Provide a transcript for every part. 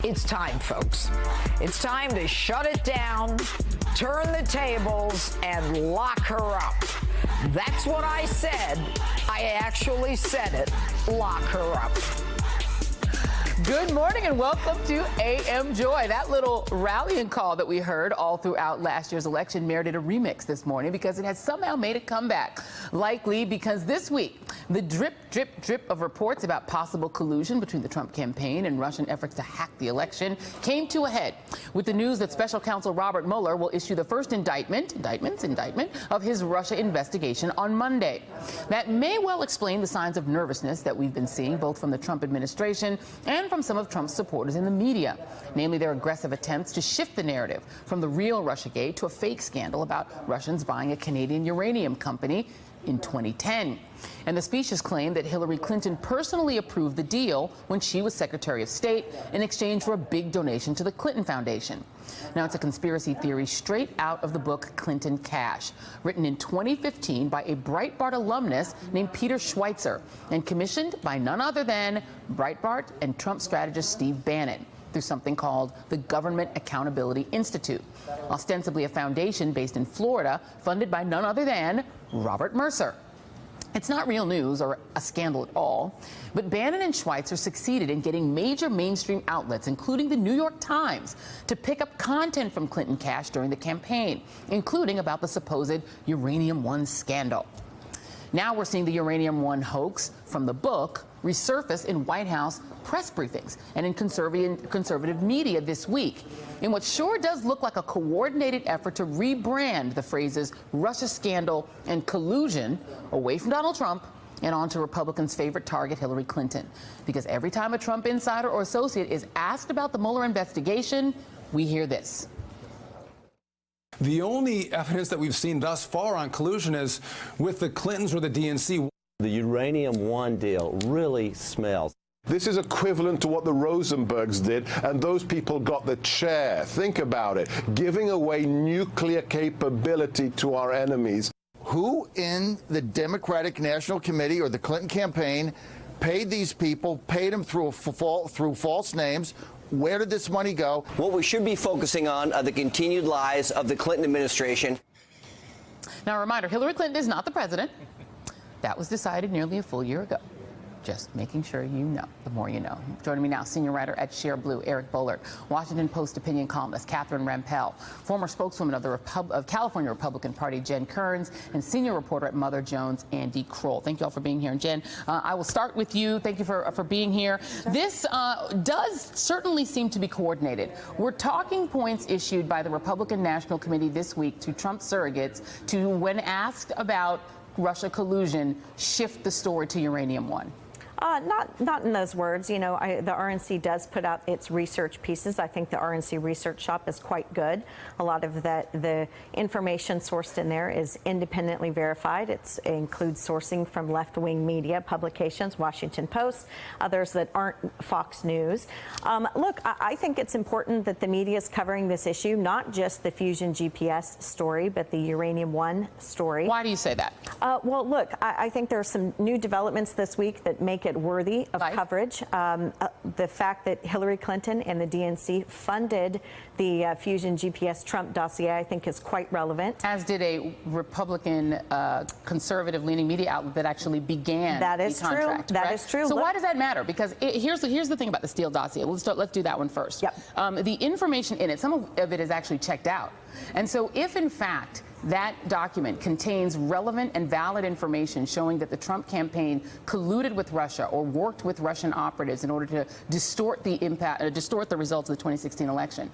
It's time, folks. It's time to shut it down, turn the tables, and lock her up. That's what I said. I actually said it. Lock her up. Good morning and welcome to AM Joy. That little rallying call that we heard all throughout last year's election merited a remix this morning because it has somehow made a comeback. Likely because this week, the drip, drip, drip of reports about possible collusion between the Trump campaign and Russian efforts to hack the election came to a head with the news that Special Counsel Robert Mueller will issue the first indictment of his Russia investigation on Monday. That may well explain the signs of nervousness that we've been seeing both from the Trump administration and from some of Trump's supporters in the media, namely their aggressive attempts to shift the narrative from the real Russiagate to a fake scandal about Russians buying a Canadian uranium company in 2010. And the specious claim that Hillary Clinton personally approved the deal when she was Secretary of State in exchange for a big donation to the Clinton Foundation. Now, it's a conspiracy theory straight out of the book Clinton Cash, written in 2015 by a Breitbart alumnus named Peter Schweitzer and commissioned by none other than Breitbart and Trump strategist Steve Bannon through something called the Government Accountability Institute, ostensibly a foundation based in Florida funded by none other than Robert Mercer. It's not real news or a scandal at all, but Bannon and Schweitzer succeeded in getting major mainstream outlets, including the New York Times, to pick up content from Clinton Cash during the campaign, including about the supposed Uranium One scandal. Now we're seeing the Uranium One hoax from the book resurface in White House press briefings and in conservative media this week, in what sure does look like a coordinated effort to rebrand the phrases Russia scandal and collusion away from Donald Trump and onto Republicans' favorite target, Hillary Clinton. Because every time a Trump insider or associate is asked about the Mueller investigation, we hear this. The only evidence that we've seen thus far on collusion is with the Clintons or the DNC. The Uranium One deal really smells. This is equivalent to what the Rosenbergs did, and those people got the chair. Think about it, giving away nuclear capability to our enemies. Who in the Democratic National Committee or the Clinton campaign paid these people, paid them through false names? Where did this money go? What we should be focusing on are the continued lies of the Clinton administration. Now, a reminder, Hillary Clinton is not the president. That was decided nearly a full year ago. Just making sure you know, the more you know. Joining me now, senior writer at Share Blue, Eric Boehlert, Washington Post opinion columnist Catherine Rampell, former spokeswoman of the California Republican Party, Jen Kearns, and senior reporter at Mother Jones, Andy Kroll. Thank you all for being here. And Jen, I will start with you. Thank you for being here. This does certainly seem to be coordinated. We're talking points issued by the Republican National Committee this week to Trump surrogates to, when asked about Russia collusion, shift the story to Uranium One. Not in those words. You know, the RNC does put out its research pieces. I think the RNC research shop is quite good. A lot of the information sourced in there is independently verified. It includes sourcing from left-wing media publications, Washington Post, others that aren't Fox News. Look, I think it's important that the media is covering this issue, not just the Fusion GPS story, but the Uranium One story. Why do you say that? Well, look, I think there are some new developments this week that make it worthy of coverage. The fact that Hillary Clinton and the DNC funded the Fusion GPS Trump dossier, I think, is quite relevant. As did a Republican conservative-leaning media outlet that actually began the contract. That is true. So why does that matter? Because here's the thing about the Steele dossier. Let's do that one first. Yep. The information in it, some of it is actually checked out. And so if, in fact, that document contains relevant and valid information showing that the Trump campaign colluded with Russia or worked with Russian operatives in order to distort the results of the 2016 election,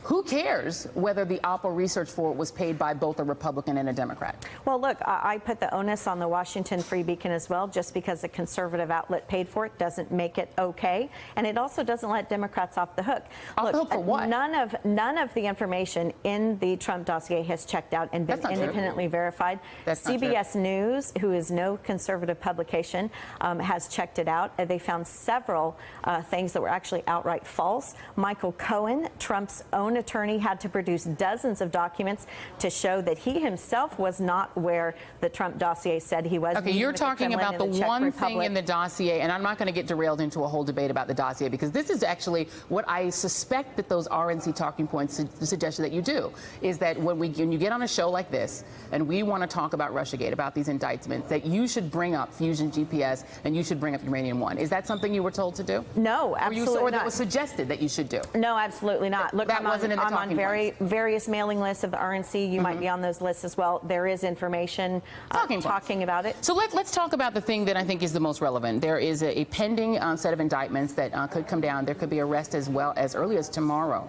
who cares whether the Oppo research for it was paid by both a Republican and a Democrat? Well, look, I put the onus on the Washington Free Beacon as well. Just because a conservative outlet paid for it doesn't make it okay, and it also doesn't let Democrats off the hook. Off the hook for what? None of the information in the Trump dossier has checked out and been independently verified. CBS News, who is no conservative publication, has checked it out. They found several things that were actually outright false. Michael Cohen, Trump's own own attorney had to produce dozens of documents to show that he himself was not where the Trump dossier said he was. Okay, you're talking about the one thing in the dossier, and I'm not going to get derailed into a whole debate about the dossier, because this is actually what I suspect that those RNC talking points suggested that you do, is that when you get on a show like this and we want to talk about Russiagate, about these indictments, that you should bring up Fusion GPS and you should bring up Uranium One. Is that something you were told to do? No, absolutely or not. that was suggested that you should do? No, absolutely not. Look, that wasn't in the talking points. Various mailing lists of the RNC. You might be on those lists as well. There is information talking about it. So let's talk about the thing that I think is the most relevant. There is a pending set of indictments that could come down. There could be arrest as well as early as tomorrow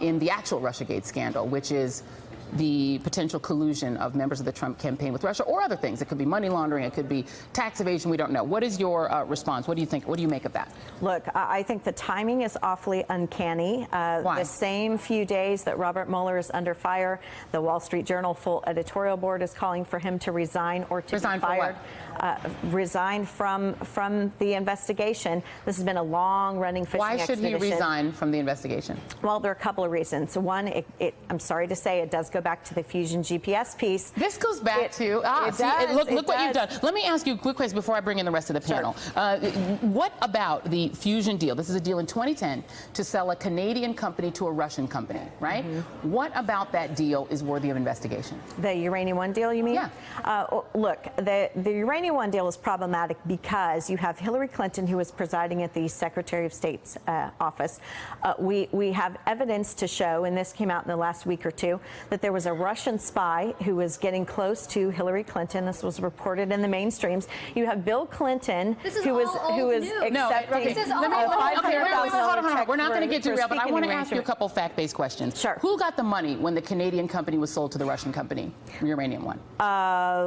in the actual Russiagate scandal, which is the potential collusion of members of the Trump campaign with Russia, or other things. It could be money laundering, it could be tax evasion, we don't know. What is your response? What do you think? What do you make of that? Look, I think the timing is awfully uncanny. Why? The same few days that Robert Mueller is under fire, the Wall Street Journal full editorial board is calling for him to resign or to be fired. Resign from the investigation. This has been a long-running fishing expedition. Why should he resign from the investigation? Well, there are a couple of reasons. One, I'm sorry to say, it does go back to the Fusion GPS piece. This goes back to look what you've done. Let me ask you a quick question before I bring in the rest of the panel. What about the Fusion deal? This is a deal in 2010 to sell a Canadian company to a Russian company, right? What about that deal is worthy of investigation? The Uranium One deal, you mean? Yeah. Look, the Uranium One deal is problematic because you have Hillary Clinton, who is presiding at the Secretary of State's office. We have evidence to show, and this came out in the last week or two, that there was a Russian spy who was getting close to Hillary Clinton. This was reported in the mainstreams. You have Bill Clinton, who is accepting $500,000. We're not going to get derailed, but I want to ask you a couple fact-based questions. Sure. Who got the money when the Canadian company was sold to the Russian company, Uranium One?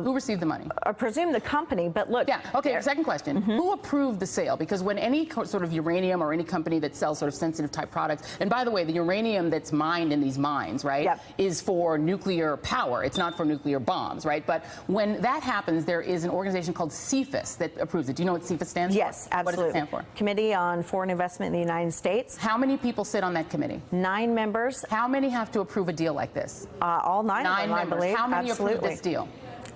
Who received the money? I presume the company, but look. Yeah, okay, second question. Who approved the sale? Because when any sort of uranium or any company that sells sort of sensitive type products, and by the way, the uranium that's mined in these mines, right, is for nuclear power. It's not for nuclear bombs, right? But when that happens, there is an organization called CFIUS that approves it. Do you know what CFIUS stands for? Yes, absolutely. What does it stand for? Committee on Foreign Investment in the United States. How many people sit on that committee? 9 members. How many have to approve a deal like this? All 9 of them, members. I believe. How many absolutely. approved this deal?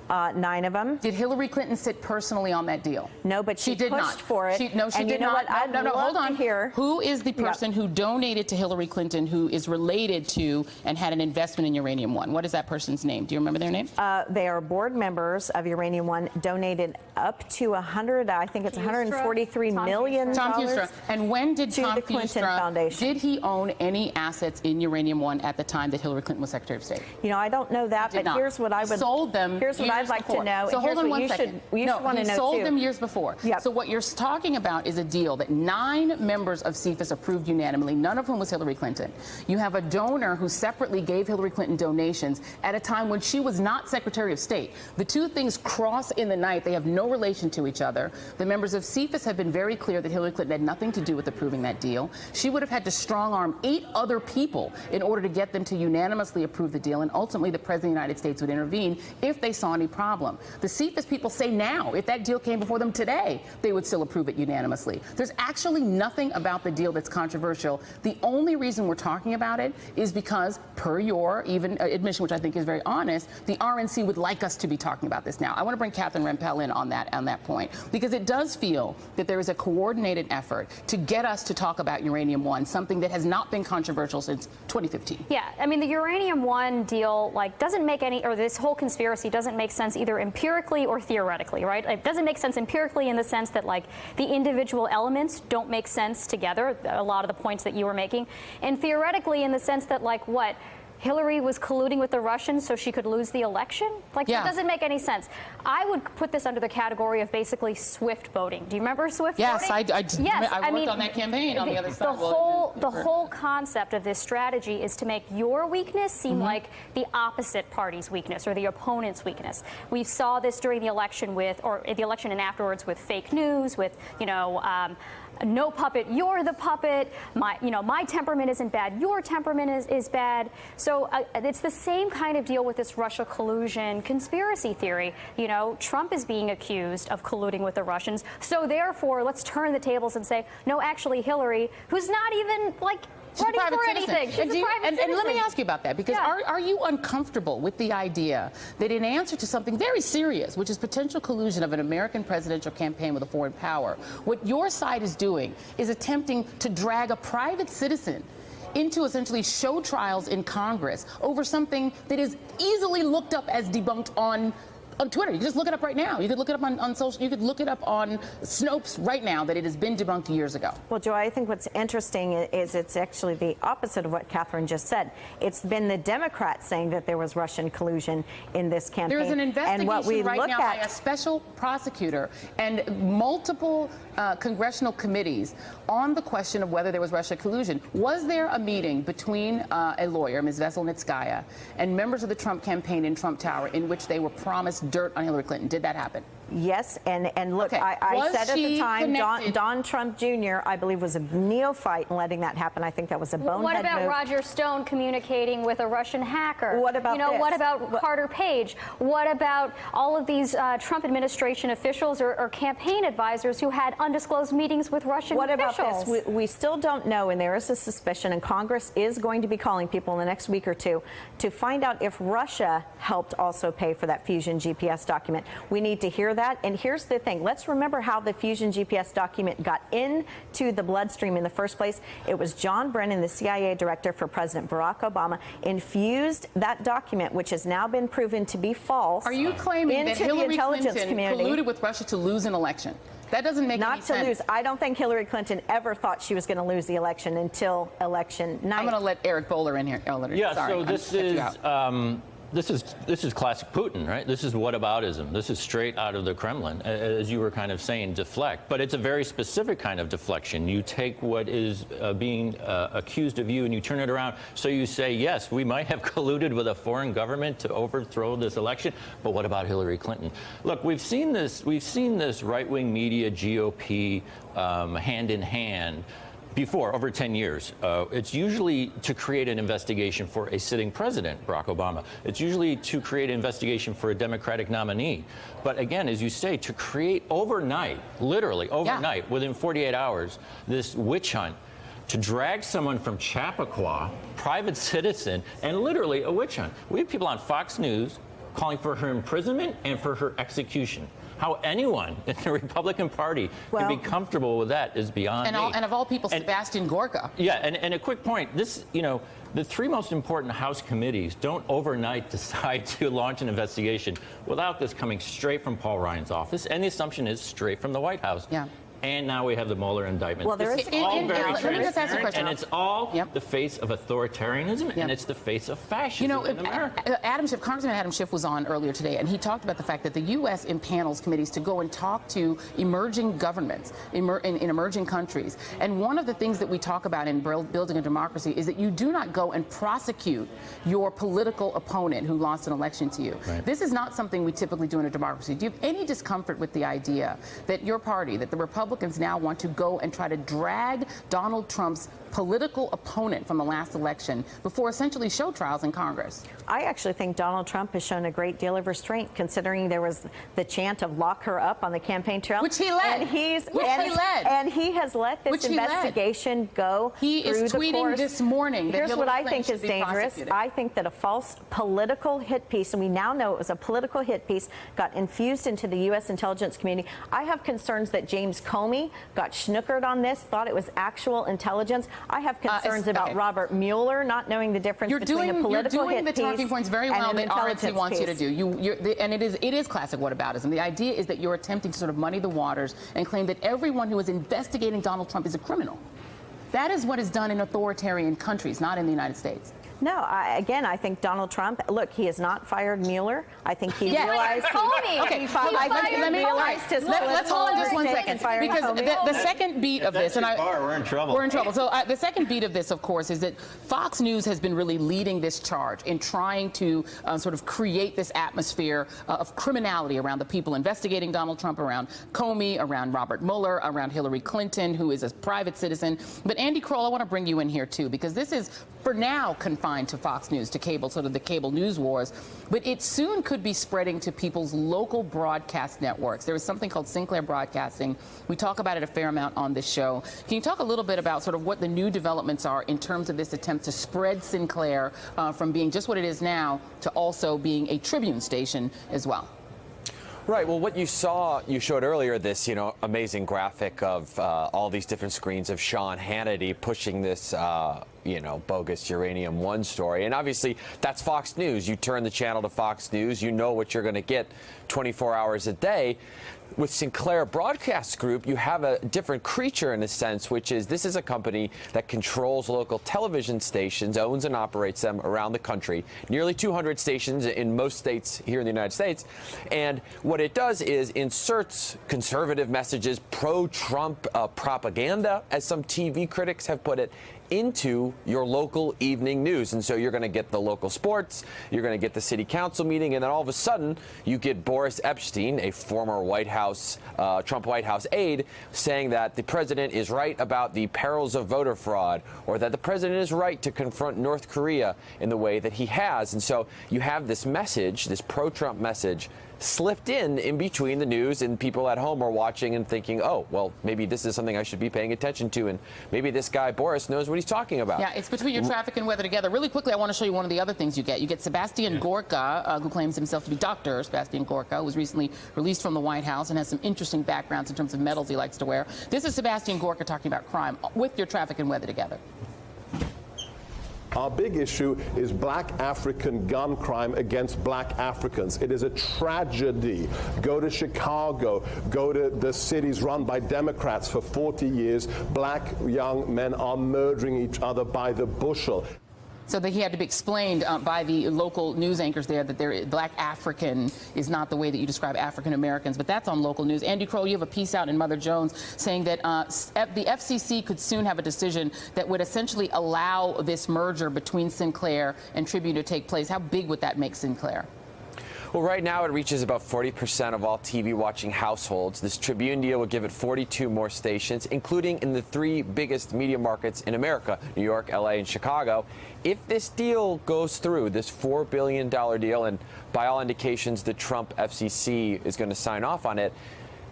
9 of them. Did Hillary Clinton sit personally on that deal? No, but she did pushed not. for it. She did you know not. What? No, hold on. Here. Who is the person who donated to Hillary Clinton, who is related to and had an investment in Uranium One? What is that person's name? Do you remember their name? They are board members of Uranium One, donated up to $143 million. Tom Fustra. And when did Tom the Clinton Fustra, Foundation. did he own any assets in Uranium One at the time that Hillary Clinton was Secretary of State? You know, I don't know that, but here's what I would. Sold them. Here's what I'd like to know. So hold on one second. You should want to know he sold too. them years before. Yep. So what you're talking about is a deal that 9 members of CFIUS approved unanimously, none of whom was Hillary Clinton. You have a donor who separately gave Hillary Clinton donations at a time when she was not Secretary of State. The two things cross in the night. They have no relation to each other. The members of CFIUS have been very clear that Hillary Clinton had nothing to do with approving that deal. She would have had to strong-arm 8 other people in order to get them to unanimously approve the deal, and ultimately the President of the United States would intervene if they saw any problem. The CFIUS people say now, if that deal came before them today, they would still approve it unanimously. There's actually nothing about the deal that's controversial. The only reason we're talking about it is because, per your even admission, which I think is very honest, the RNC would like us to be talking about this now. I want to bring Catherine Rempel in on that point, because it does feel that there is a coordinated effort to get us to talk about Uranium One, something that has not been controversial since 2015. Yeah, I mean, the Uranium One deal, doesn't make any, or this whole conspiracy doesn't make sense either empirically or theoretically, right? It doesn't make sense empirically in the sense that, the individual elements don't make sense together, a lot of the points that you were making, and theoretically in the sense that, what? Hillary was colluding with the Russians so she could lose the election? That doesn't make any sense. I would put this under the category of basically swift voting. Do you remember swift voting? Yes, I worked on that campaign on the other side. The whole concept of this strategy is to make your weakness seem like the opposite party's weakness or the opponent's weakness. We saw this during the election and afterwards with fake news, with, no puppet, you're the puppet. My temperament isn't bad. Your temperament is bad. So it's the same kind of deal with this Russia collusion conspiracy theory. Trump is being accused of colluding with the Russians. So therefore, let's turn the tables and say, no, actually, Hillary, who's not even running for anything. She's a private and citizen. let me ask you about that, because are you uncomfortable with the idea that in answer to something very serious, which is potential collusion of an American presidential campaign with a foreign power, what your side is doing is attempting to drag a private citizen into essentially show trials in Congress over something that is easily looked up as debunked on Twitter? You can just look it up right now. You could look it up on social. You could look it up on Snopes right now that it has been debunked years ago. Well, Joy, I think what's interesting is it's actually the opposite of what Catherine just said. It's been the Democrats saying that there was Russian collusion in this campaign. There is an investigation and what we right look now at, by a special prosecutor and multiple congressional committees on the question of whether there was Russian collusion. Was there a meeting between a lawyer, Ms. Veselnitskaya, and members of the Trump campaign in Trump Tower in which they were promised dirt on Hillary Clinton? Did that happen? yes, and look, Okay. I said at the time, connected? Don Trump Jr., I believe, was a neophyte in letting that happen. I think that was a bonehead What about move. Roger Stone communicating with a Russian hacker? What about this? What about Carter Page? What about all of these Trump administration officials or campaign advisors who had undisclosed meetings with Russian officials? What about this? We still don't know, and there is a suspicion, and Congress is going to be calling people in the next week or two to find out if Russia helped also pay for that Fusion GPS document. We need to hear that. And here's the thing. Let's remember how the Fusion GPS document got into the bloodstream in the first place. It was John Brennan, the CIA director for President Barack Obama, infused that document, which has now been proven to be false. Are you claiming that into the Hillary intelligence Clinton community. colluded with Russia to lose an election? That doesn't make any Not to sense. lose. I don't think Hillary Clinton ever thought she was going to lose the election until election night. I'm going to let Eric Bowler in here. Yeah, Sorry, so this is classic Putin, right? This is whataboutism. This is straight out of the Kremlin, as you were kind of saying, deflect. But it's a very specific kind of deflection. You take what is being accused of you and you turn it around. So you say, yes, we might have colluded with a foreign government to overthrow this election, but what about Hillary Clinton? Look, we've seen this right-wing media, GOP, hand in hand before, over 10 years. It's usually to create an investigation for a sitting president, Barack Obama. It's usually to create an investigation for a Democratic nominee. But again, as you say, to create overnight, literally overnight, within 48 hours, this witch hunt, to drag someone from Chappaqua, private citizen, and literally a witch hunt. We have people on Fox News calling for her imprisonment and for her execution. How anyone in the Republican Party can be comfortable with that is beyond me. And of all people, Sebastian Gorka. Yeah, and a quick point. This, the three most important House committees don't overnight decide to launch an investigation without this coming straight from Paul Ryan's office, and the assumption is straight from the White House. Yeah. And now we have the Mueller indictment. Well, It's all very let me just ask you a transparent, question. and it's all the face of authoritarianism, and it's the face of fascism in America. Congressman Adam Schiff was on earlier today, and he talked about the fact that the U.S. impanels committees to go and talk to emerging governments in emerging countries. And one of the things that we talk about in building a democracy is that you do not go and prosecute your political opponent who lost an election to you. Right. This is not something we typically do in a democracy. Do you have any discomfort with the idea that your party, that the Republicans now want to go and try to drag Donald Trump's political opponent from the last election before essentially show trials in Congress? I actually think Donald Trump has shown a great deal of restraint, considering there was the chant of lock her up on the campaign trail. Which he led. And he has let this investigation go He through is tweeting the course. this morning that Here's Hillary what I Clinton think is should be dangerous. prosecuted. I think that a false political hit piece, and we now know it was a political hit piece, got infused into the U.S. intelligence community. I have concerns that James Comey got snookered on this, thought it was actual intelligence. I have concerns about Robert Mueller not knowing the difference between a political hit piece and an intelligence piece. You're doing the talking points very well that RNC wants you to do. And it is classic whataboutism. The idea is that you're attempting to sort of muddy the waters and claim that everyone who is investigating Donald Trump is a criminal. That is what is done in authoritarian countries, not in the United States. No, I think Donald Trump, look, he has not fired Mueller. I think he realized let's hold on just 1 second, because the second beat of this, we're in trouble. We're in trouble. So the second beat of this, of course, is that Fox News has been really leading this charge in trying to sort of create this atmosphere of criminality around the people investigating Donald Trump, around Comey, around Robert Mueller, around Hillary Clinton, who is a private citizen. But Andy Kroll, I want to bring you in here too, because this is for now confined to Fox News, to cable, sort of the cable news wars, but it soon could be spreading to people's local broadcast networks. There is something called Sinclair Broadcasting. We talk about it a fair amount on this show. Can you talk a little bit about sort of what the new developments are in terms of this attempt to spread Sinclair from being just what it is now to also being a Tribune station as well? Right. Well, what you showed earlier, this, amazing graphic of all these different screens of Sean Hannity pushing this, bogus Uranium One story. And obviously, that's Fox News. You turn the channel to Fox News, you know what you're going to get 24 hours a day. With Sinclair Broadcast Group, you have a different creature in a sense, which is this is a company that controls local television stations, owns and operates them around the country, nearly 200 stations in most states here in the United States. And what it does is inserts conservative messages, pro-Trump propaganda, as some TV critics have put it, into your local evening news. And so you're going to get the local sports, you're going to get the city council meeting, and then all of a sudden you get Boris Epshteyn, a former Trump White House aide, saying that the president is right about the perils of voter fraud, or that the president is right to confront North Korea in the way that he has. And so you have this message, this pro-Trump message, slipped in between the news, and people at home are watching and thinking, oh, well, maybe this is something I should be paying attention to, and maybe this guy Boris knows what he's talking about. Yeah, it's between your traffic and weather together. Really quickly, I want to show you one of the other things you get. You get Sebastian Gorka, who claims himself to be Dr. Sebastian Gorka, who was recently released from the White House and has some interesting backgrounds in terms of medals he likes to wear. This is Sebastian Gorka talking about crime with your traffic and weather together. Our big issue is black African gun crime against black Africans. It is a tragedy. Go to Chicago, go to the cities run by Democrats for 40 years. Black young men are murdering each other by the bushel. So that he had to be explained by the local news anchors there that black African is not the way that you describe African Americans, but that's on local news. Andy Kroll, you have a piece out in Mother Jones saying that the FCC could soon have a decision that would essentially allow this merger between Sinclair and Tribune to take place. How big would that make Sinclair? Well, right now it reaches about 40% of all TV-watching households. This Tribune deal would give it 42 more stations, including in the 3 biggest media markets in America, New York, LA, and Chicago. If this deal goes through, this $4 billion deal, and by all indications the Trump FCC is going to sign off on it,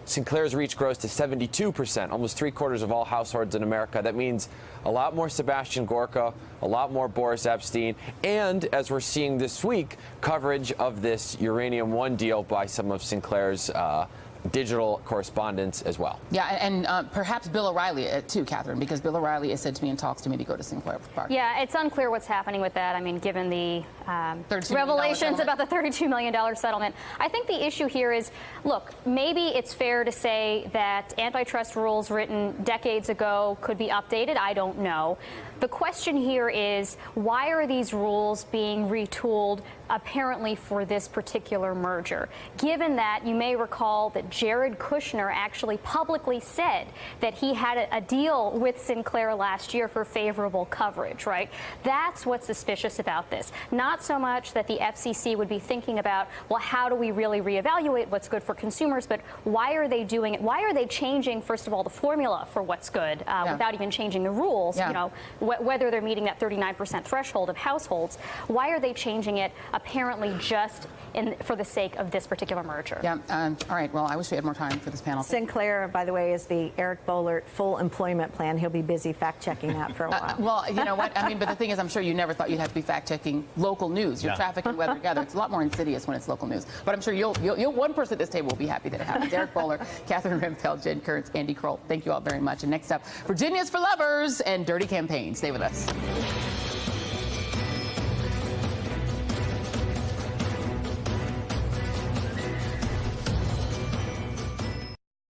Sinclair's reach grows to 72%, almost 3/4 of all households in America. That means a lot more Sebastian Gorka, a lot more Boris Epshteyn, and as we're seeing this week, coverage of this Uranium One deal by some of Sinclair's digital correspondents as well. Yeah, and perhaps Bill O'Reilly too, Catherine, because Bill O'Reilly is said to be in talks to maybe go to Sinclair Park. Yeah, it's unclear what's happening with that. I mean, given the revelations about the $32 million settlement. I think the issue here is, look, maybe it's fair to say that antitrust rules written decades ago could be updated. I don't know. The question here is, why are these rules being retooled apparently for this particular merger? Given that you may recall that Jared Kushner actually publicly said that he had a deal with Sinclair last year for favorable coverage, right? That's what's suspicious about this. Not so much that the FCC would be thinking about, well, how do we really reevaluate what's good for consumers, but why are they doing it? Why are they changing, first of all, the formula for what's good without even changing the rules? You know, whether they're meeting that 39% threshold of households, why are they changing it apparently just for the sake of this particular merger? Yeah. All right. Well, I wish we had more time for this panel. Sinclair, by the way, is the Eric Boehlert full employment plan. He'll be busy fact-checking that for a while. Well, you know what? I mean, but the thing is, I'm sure you never thought you'd have to be fact-checking local news, your traffic and weather together. It's a lot more insidious when it's local news. But I'm sure you'll one person at this table will be happy that it happens. Eric Boehlert, Catherine Rempel, Jen Kurtz, Andy Kroll. Thank you all very much. And next up, Virginia's for Lovers and Dirty Campaign. Stay with us.